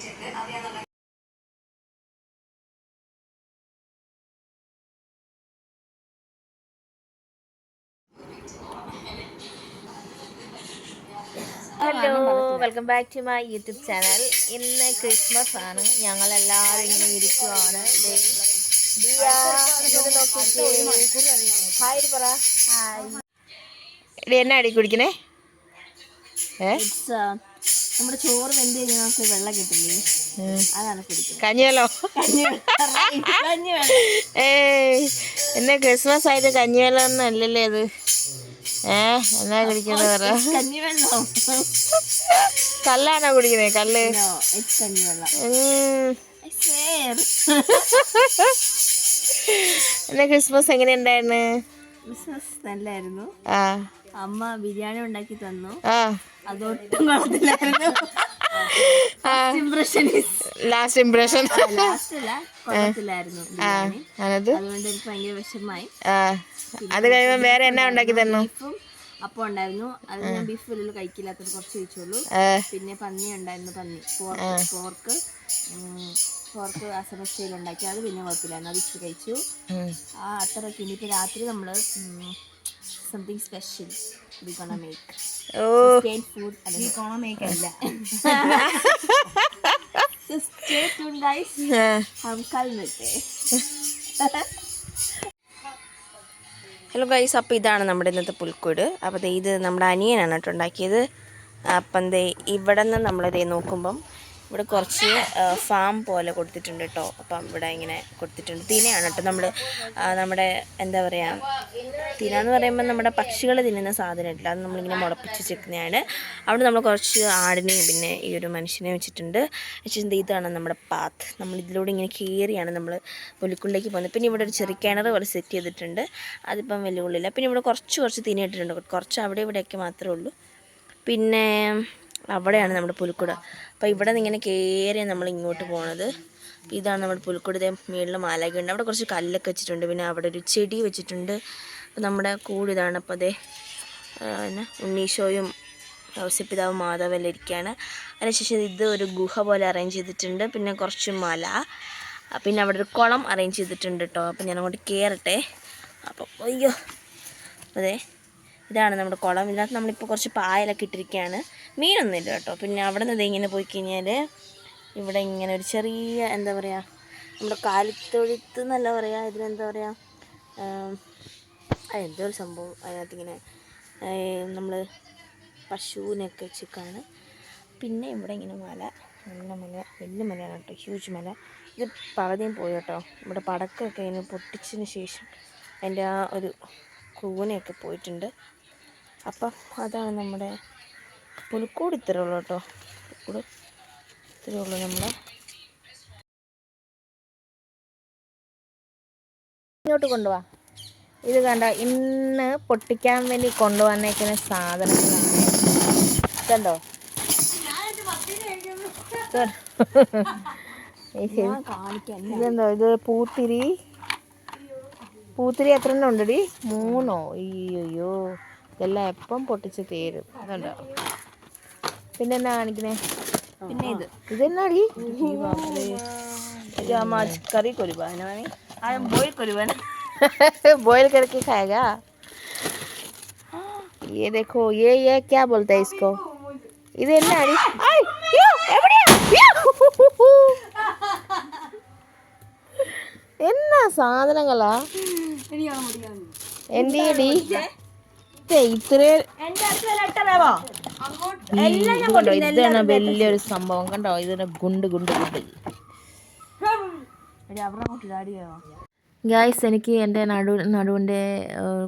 Hello, welcome back to my YouTube channel. ഇന്ന് Christmas ആണ്. ഞങ്ങളെല്ലാവരും ഇങ്ങനെ ഇരിക്കുവാണ്. ഹായ് പറ. എന്നാ അടി കുടിക്കണേ? നമ്മുടെ ചോറ് വെന്ത് കഴിഞ്ഞാൽ നമുക്ക് വെള്ളം കിട്ടില്ലേ, അതാണ് കുടിക്കുന്നത്. കഞ്ഞിവെള്ളോ? എന്നാ ക്രിസ്മസ് ആയിട്ട് കഞ്ഞിവെള്ളം ഒന്നും അല്ലല്ലേ അത്? എന്നാ കുടിക്കുന്നത് പറ. കഞ്ഞിവെള്ളം കല്ലാണോ കുടിക്കുന്നേ? കല്ല്. എന്നാ ക്രിസ്മസ് എങ്ങനെ ഉണ്ടായിരുന്നു? ക്രിസ്മസ് നല്ലായിരുന്നു. അമ്മ ബിരിയാണി ഉണ്ടാക്കി തന്നു. അതൊട്ടും ലാസ്റ്റ് ഇംപ്രഷൻ കൊള്ളത്തില്ലായിരുന്നു. അതുകൊണ്ട് എനിക്ക് ഭയങ്കര വിഷമായി. അത് കഴിയുമ്പോ വേറെ എന്നാ ഉണ്ടാക്കി തന്നു? ബീഫും അപ്പം ഉണ്ടായിരുന്നു. അത് ഞാൻ ബീഫ് വലിയ കഴിക്കില്ലാത്തത് കുറച്ച് കഴിച്ചോളൂ. പിന്നെ പന്നി ഉണ്ടായിരുന്നു. പോർക്ക് അസമ സ്റ്റൈൽ ഉണ്ടാക്കി. അത് പിന്നെ കുഴപ്പമില്ലായിരുന്നു, അത് ഇച്ചിരി കഴിച്ചു. അത്രയൊക്കെ. ഇനിയിപ്പോൾ രാത്രി നമ്മൾ something special we gonna make. Stay food we gonna make അല്ല. So stay tuned guys. हम कल मिलते हैं. ഹലോ ഗൈസ്, അപ്പോൾ ഇതാണ് നമ്മുടെ ഇന്നത്തെ പുൽക്കൂട്. അപ്പോൾ ഇത് നമ്മുടെ അനിയനാണ് കേട്ടോ ഉണ്ടാക്കിയത്. അപ്പം ഇവിടെ നിന്ന് നമ്മളിതേ നോക്കുമ്പം ഇവിടെ കുറച്ച് ഫാം പോലെ കൊടുത്തിട്ടുണ്ട് കേട്ടോ. അപ്പം ഇവിടെ ഇങ്ങനെ കൊടുത്തിട്ടുണ്ട്. തിനയാണ് കേട്ടോ നമ്മുടെ എന്താ പറയുക, തിന എന്ന് പറയുമ്പോൾ നമ്മുടെ പക്ഷികൾ തിന്നുന്ന സാധനം ഇല്ല, അത് നമ്മളിങ്ങനെ മുളപ്പിച്ച് വെക്കുന്നതാണ്. അവിടെ നമ്മൾ കുറച്ച് ആടിനെയും പിന്നെ ഈ ഒരു മനുഷ്യനെ വെച്ചിട്ടുണ്ട്. ഇതാണ് നമ്മുടെ പാത്ത്. നമ്മളിതിലൂടെ ഇങ്ങനെ കയറിയാണ് നമ്മൾ പുലിക്കുള്ളിലേക്ക് പോകുന്നത്. പിന്നെ ഇവിടെ ഒരു ചെറിയ കിണർ പോലെ സെറ്റ് ചെയ്തിട്ടുണ്ട്. അതിപ്പം വലിയ ഉള്ളില്ല. പിന്നെ ഇവിടെ കുറച്ച് തിന ഇട്ടിട്ടുണ്ട്. കുറച്ച് അവിടെ ഇവിടെയൊക്കെ മാത്രമേ ഉള്ളൂ. പിന്നെ അവിടെയാണ് നമ്മുടെ പുൽക്കൂട്. അപ്പോൾ ഇവിടെ നിന്ന് ഇങ്ങനെ കയറി നമ്മൾ ഇങ്ങോട്ട് പോണത്. ഇതാണ് നമ്മുടെ പുൽക്കൂട്. മേളിൽ മാലയൊക്കെ ഉണ്ട്. അവിടെ കുറച്ച് കല്ലൊക്കെ വെച്ചിട്ടുണ്ട്. പിന്നെ അവിടെ ഒരു ചെടി വെച്ചിട്ടുണ്ട്. അപ്പോൾ നമ്മുടെ കൂട് ഇതാണ്. അപ്പോൾ പിന്നെ ഉണ്ണീശോയും ഔസപിതാവും മാതാവെല്ലാം ഇരിക്കുകയാണ്. അതിനുശേഷം ഇത് ഒരു ഗുഹ പോലെ അറേഞ്ച് ചെയ്തിട്ടുണ്ട്. പിന്നെ കുറച്ച് മല, പിന്നെ അവിടെ ഒരു കുളം അറേഞ്ച് ചെയ്തിട്ടുണ്ട് കേട്ടോ. അപ്പോൾ ഞാൻ അങ്ങോട്ട് കയറട്ടെ. അപ്പോൾ അയ്യോ, അതെ ഇതാണ് നമ്മുടെ കുളം. ഇതിനകത്ത് നമ്മളിപ്പോൾ കുറച്ച് പായലൊക്കെ ഇട്ടിരിക്കുകയാണ്. മീനൊന്നുമില്ല കേട്ടോ. പിന്നെ അവിടെ നിന്ന് ഇങ്ങനെ പോയി കഴിഞ്ഞാൽ ഇവിടെ ഇങ്ങനെ ഒരു ചെറിയ എന്താ പറയുക, നമ്മുടെ കാലിത്തൊഴുത്ത് എന്നല്ല പറയുക, ഇതിനെന്താ പറയുക, എന്തോ ഒരു സംഭവം. അതിനകത്തിങ്ങനെ നമ്മൾ പശുവിനൊക്കെ വെച്ചിട്ടാണ്. പിന്നെ ഇവിടെ ഇങ്ങനെ മല, വലിയ മലയാണ് കേട്ടോ, ഹ്യൂജ് മല. ഇത് പകുതിയും പോയി കേട്ടോ. ഇവിടെ പടക്കമൊക്കെ ഇങ്ങനെ പൊട്ടിച്ചതിന് ശേഷം അതിൻ്റെ ആ ഒരു കൂനയൊക്കെ പോയിട്ടുണ്ട്. അപ്പം അതാണ് നമ്മുടെ പുൽക്കൂട്. ഇത്രയേ ഉള്ളൂ കേട്ടോ. പുൽക്കൂട് ഇത്രയേ ഉള്ളൂ. നമ്മൾ ഇങ്ങോട്ട് കൊണ്ടുപോവാ. ഇത് കണ്ട, ഇന്ന് പൊട്ടിക്കാൻ വേണ്ടി കൊണ്ടുവന്നേക്കുന്ന സാധനങ്ങളാണ്. കണ്ടോ? ഇതെന്തോ ഇത്? പൂത്തിരി എത്ര എണ്ണം ഉണ്ടടി? 3. അയ്യോ, ഇതെല്ലാം എപ്പം പൊട്ടിച്ച് തീരും. അതുണ്ടോ? പിന്നെ എന്നാ കാണിക്കണേ? പിന്നെ ഇതെന്നാടി? കറി बॉयल करके खाएगा. ये देखो, ये क्या बोलते हैं इसको? ഇത് എന്നാടി? എന്നാ സാധനങ്ങളാ എൻ്റെ ഡി? ഇതാണ് വലിയൊരു സംഭവം. കണ്ടോ? ഇതിന് ഗുണ്ട്. ഗായ്സ്, എനിക്ക് എൻ്റെ നടുവിൻ്റെ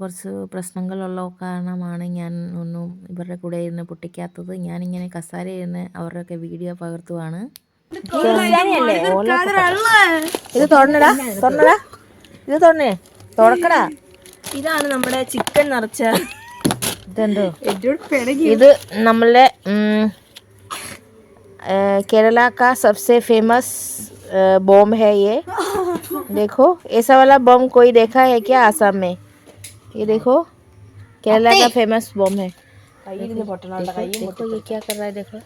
കുറച്ച് പ്രശ്നങ്ങളുള്ള കാരണമാണ് ഞാൻ ഒന്നും ഇവരുടെ കൂടെ ഇരുന്ന് പൊട്ടിക്കാത്തത്. ഞാനിങ്ങനെ കസാര ഇരുന്ന് അവരുടെയൊക്കെ വീഡിയോ പകർത്തുവാണ്. ഇത് തുറന്നടാ, ഇത് തുറക്കടാ. ഇതാണ് നമ്മുടെ ചിക്കൻ നിറച്ച ഇതെന്തോ? ഇത് നമ്മളെ केरला का सबसे फेमस बम है ये. देखो, ऐसा वाला बम कोई देखा है क्या आसाम में? ये देखो, केरला का फेमस बम है. देखो ये क्या कर रहा है, देखो.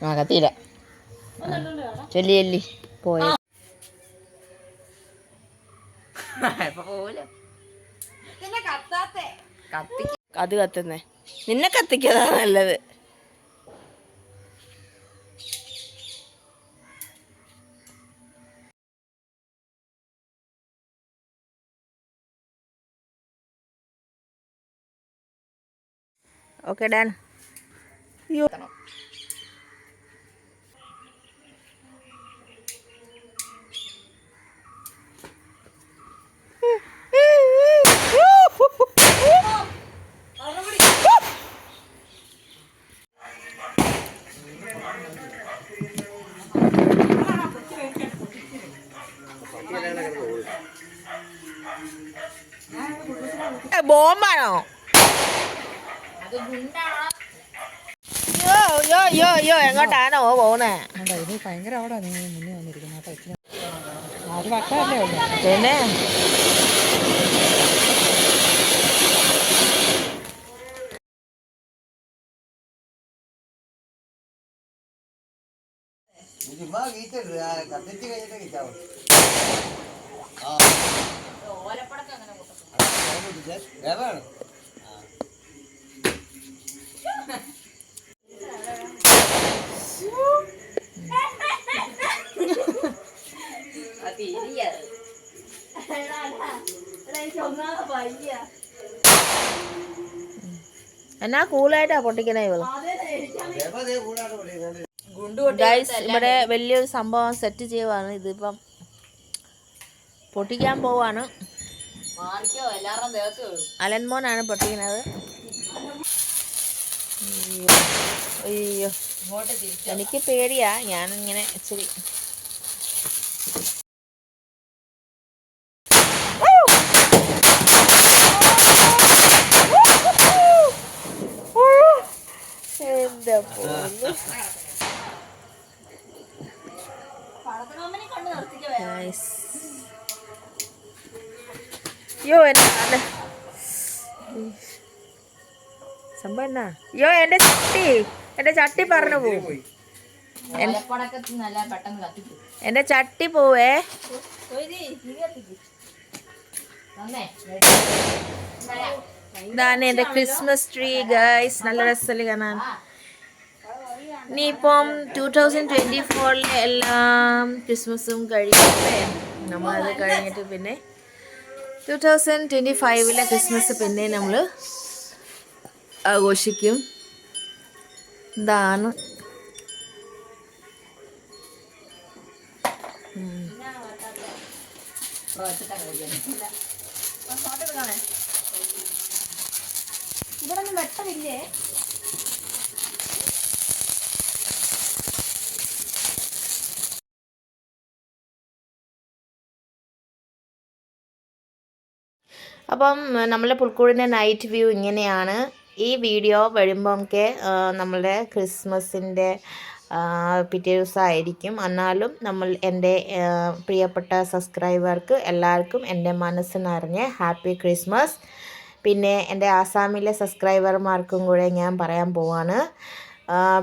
ആ കത്തിയില്ല. ചൊല്ലി ചൊല്ലി പോയ അത് കത്തുന്നേ. നിന്നെ കത്തിക്കതാ നല്ലത്. ഓക്കെ ഡാൻ. ബോംബാണോ? യോ യോ യോ യോ എങ്ങോട്ടാണോ പോകുന്നേ? ഭയങ്കര അവിടെ നീ മുന്നേ വന്നിരിക്കുന്നത് അത് വട്ടല്ലേ ഉള്ളു. പിന്നെ എന്നാ കൂളായിട്ടാ പൊട്ടിക്കണേ ഇവള്. ഗൈസ് ഇവിടെ വലിയൊരു സംഭവം സെറ്റ് ചെയ്യുവാണ്. ഇതിപ്പം പൊട്ടിക്കാൻ പോവാണ്. അലൻമോനാണ് പൊട്ടിക്കുന്നത്. അയ്യോ എനിക്ക് പേടിയാ. ഞാനിങ്ങനെ ഇച്ചിരി എന്താ പോലും. യോ എന്നാ സംഭവം എന്നാ? യോ എന്റെ ചട്ടി പറഞ്ഞു പോവും. എന്റെ ചട്ടി പോവേ. ഇതാണ് എന്റെ ക്രിസ്മസ് ട്രീ ഗൈസ്. നല്ല രസമല്ലേ കാണാൻ. ഇനിയിപ്പം 2024 എല്ലാം ക്രിസ്മസും കഴിയട്ടെ. നമ്മളത് കഴിഞ്ഞിട്ട് പിന്നെ 2025 ക്രിസ്മസ് പിന്നെ നമ്മൾ ആഘോഷിക്കും. ഇതാണ് ഇവിടെ ഒന്നും വെട്ടമില്ലേ? അപ്പം നമ്മളുടെ പുൽക്കൂടിൻ്റെ നൈറ്റ് വ്യൂ ഇങ്ങനെയാണ്. ഈ വീഡിയോ വരുമ്പോൾ നമുക്ക് നമ്മളുടെ ക്രിസ്മസിൻ്റെ പിറ്റേ ദിവസമായിരിക്കും. എന്നാലും എൻ്റെ പ്രിയപ്പെട്ട സബ്സ്ക്രൈബർക്ക് എല്ലാവർക്കും എൻ്റെ മനസ്സ് നിറഞ്ഞ ഹാപ്പി ക്രിസ്മസ്. പിന്നെ എൻ്റെ ആസാമിലെ സബ്സ്ക്രൈബർമാർക്കും കൂടെ ഞാൻ പറയാൻ പോവാണ്,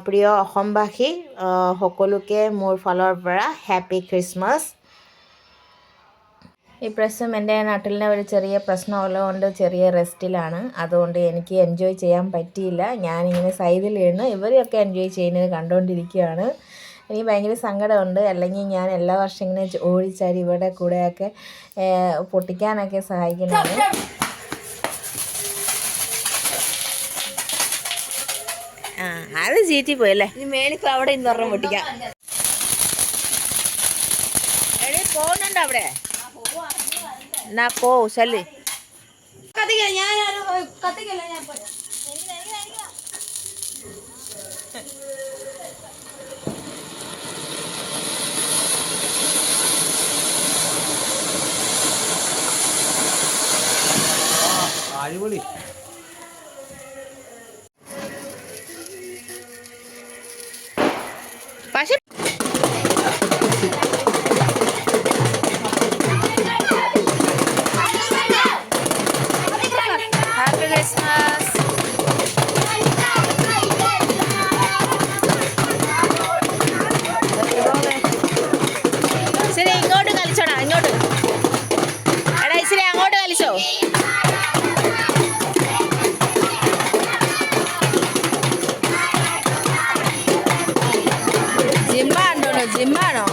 প্রিয় অসমবাসী সকলোকে মোৰ ফালৰ পৰা ഹാപ്പി ക്രിസ്മസ്. ഇപ്രാവശ്യം എൻ്റെ നാട്ടിലിന് ഒരു ചെറിയ പ്രശ്നമുള്ളതുകൊണ്ട് ചെറിയ റെസ്റ്റിലാണ്. അതുകൊണ്ട് എനിക്ക് എൻജോയ് ചെയ്യാൻ പറ്റിയില്ല. ഞാനിങ്ങനെ സൈഡിലിരുന്ന് ഇവരെയൊക്കെ എൻജോയ് ചെയ്യുന്നത് കണ്ടുകൊണ്ടിരിക്കുകയാണ്. എനിക്ക് ഭയങ്കര സങ്കടമുണ്ട്. അല്ലെങ്കിൽ ഞാൻ എല്ലാ വർഷം ഇങ്ങനെ ഓടിച്ചാടി ഇവരുടെ കൂടെയൊക്കെ പൊട്ടിക്കാനൊക്കെ സഹായിക്കുന്നതാണ്. അത് ചീറ്റി പോയല്ലേ. ഇനി മേളിപ്പോ അവിടെ ഇന്ന് പറഞ്ഞ പൊട്ടിക്കാം. പോകുന്നുണ്ടോ അവിടെ? എന്നാ പോ ശല്യ. അടിപൊളി. പക്ഷെ ഹാപ്പി ക്രിസ്മസ്. എന്തോന്നോ ജിമ്മാണോ?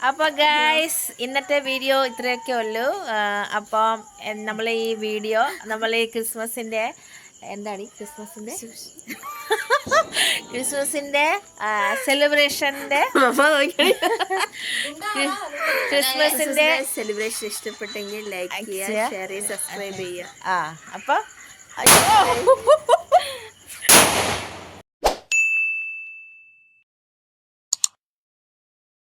അപ്പോൾ ഗൈസ് ഇന്നത്തെ വീഡിയോ ഇത്രയൊക്കെ ഉള്ളൂ. അപ്പം നമ്മൾ ഈ വീഡിയോ നമ്മൾ ഈ ക്രിസ്മസിൻ്റെ എന്താണ് ക്രിസ്മസിൻ്റെ സെലിബ്രേഷൻ്റെ ക്രിസ്മസിൻ്റെ സെലിബ്രേഷൻ ഇഷ്ടപ്പെട്ടെങ്കിൽ ലൈക്ക് ചെയ്യുക, ഷെയർ ചെയ്യുക, സബ്സ്ക്രൈബ് ചെയ്യുക. അപ്പം